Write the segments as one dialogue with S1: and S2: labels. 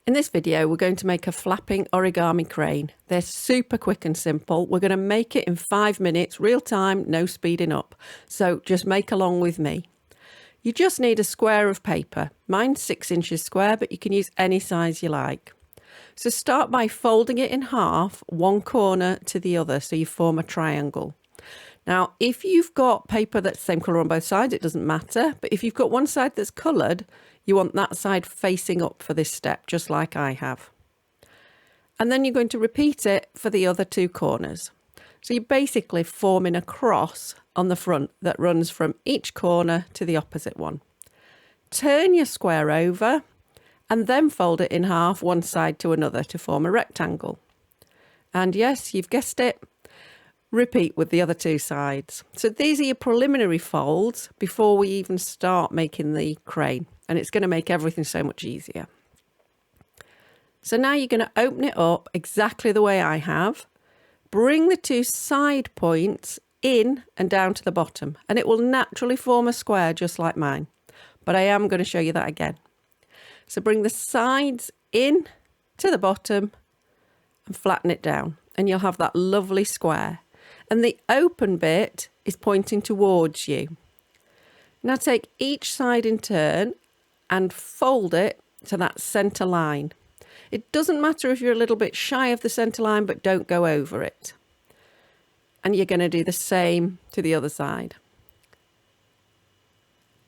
S1: In this video, we're going to make a flapping origami crane. They're super quick and simple. We're going to make it in 5 minutes, real time, no speeding up. So just make along with me. You just need a square of paper. Mine's 6 inches square, but you can use any size you like. So start by folding it in half, one corner to the other, so you form a triangle. Now, if you've got paper that's the same colour on both sides, it doesn't matter. But if you've got one side that's coloured, you want that side facing up for this step, just like I have. And then you're going to repeat it for the other 2 corners. So you're basically forming a cross on the front that runs from each corner to the opposite one. Turn your square over and then fold it in half, one side to another, to form a rectangle. And yes, you've guessed it. Repeat with the other 2 sides. So these are your preliminary folds before we even start making the crane, and it's going to make everything so much easier. So now you're going to open it up exactly the way I have. Bring the 2 side points in and down to the bottom, and it will naturally form a square just like mine. But I am going to show you that again. So bring the sides in to the bottom and flatten it down, and you'll have that lovely square. And the open bit is pointing towards you. Now take each side in turn and fold it to that centre line. It doesn't matter if you're a little bit shy of the centre line, but don't go over it. And you're going to do the same to the other side.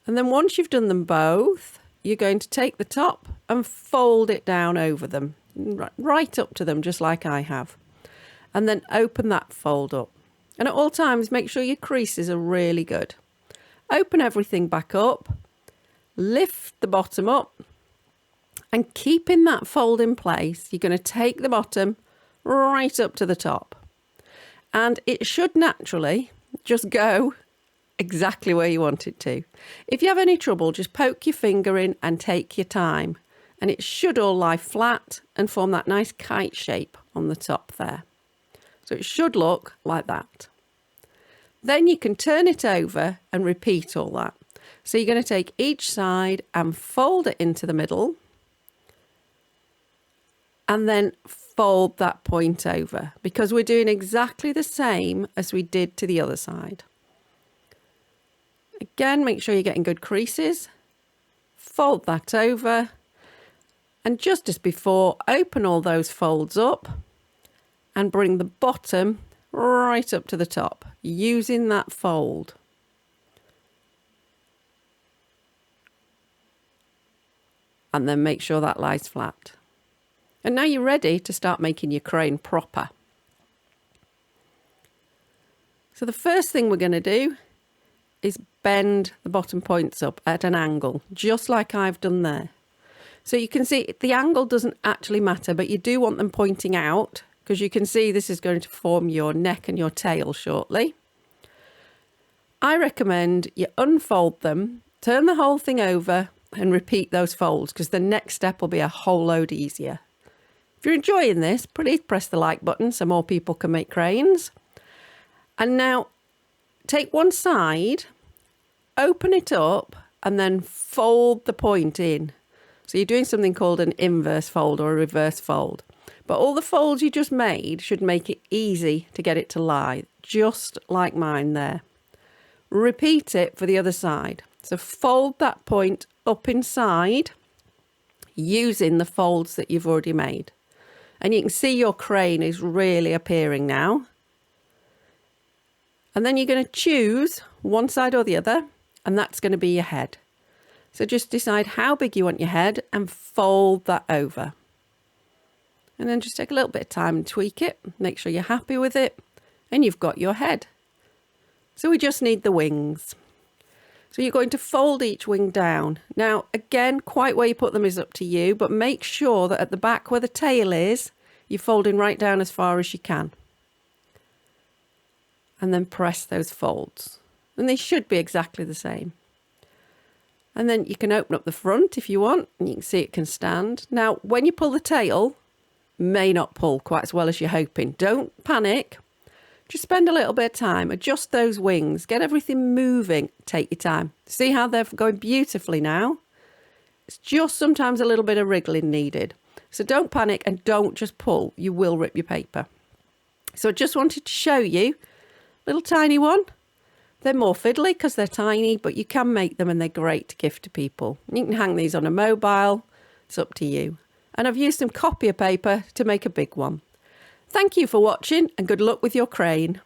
S1: And then once you've done them both, you're going to take the top and fold it down over them, right up to them, just like I have. And then open that fold up. And at all times, make sure your creases are really good. Open everything back up, lift the bottom up, and keeping that fold in place, you're going to take the bottom right up to the top. And it should naturally just go exactly where you want it to. If you have any trouble, just poke your finger in and take your time. And it should all lie flat and form that nice kite shape on the top there. So it should look like that. Then you can turn it over and repeat all that. So you're going to take each side and fold it into the middle. And then fold that point over, because we're doing exactly the same as we did to the other side. Again, make sure you're getting good creases. Fold that over. And just as before, open all those folds up and bring the bottom right up to the top using that fold. And then make sure that lies flat. And now you're ready to start making your crane proper. So the first thing we're going to do is bend the bottom points up at an angle, just like I've done there. So you can see the angle doesn't actually matter, but you do want them pointing out, because you can see this is going to form your neck and your tail shortly. I recommend you unfold them, turn the whole thing over and repeat those folds, because the next step will be a whole load easier. If you're enjoying this, please press the like button so more people can make cranes. And now take one side, open it up and then fold the point in. So you're doing something called an inverse fold or a reverse fold. But all the folds you just made should make it easy to get it to lie, just like mine there. Repeat it for the other side. So fold that point up inside using the folds that you've already made. And you can see your crane is really appearing now. And then you're going to choose one side or the other, and that's going to be your head. So just decide how big you want your head and fold that over. And then just take a little bit of time and tweak it. Make sure you're happy with it. And you've got your head. So we just need the wings. So you're going to fold each wing down. Now, again, quite where you put them is up to you, but make sure that at the back where the tail is, you're folding right down as far as you can. And then press those folds. And they should be exactly the same. And then you can open up the front if you want, and you can see it can stand. Now, when you pull the tail, may not pull quite as well as you're hoping. Don't panic. Just spend a little bit of time, adjust those wings, get everything moving, take your time. See how they're going beautifully now? It's just sometimes a little bit of wriggling needed. So don't panic and don't just pull. You will rip your paper. So I just wanted to show you, little tiny one. They're more fiddly because they're tiny, but you can make them and they're great to gift to people. You can hang these on a mobile. It's up to you. And I've used some copier paper to make a big one. Thank you for watching and good luck with your crane.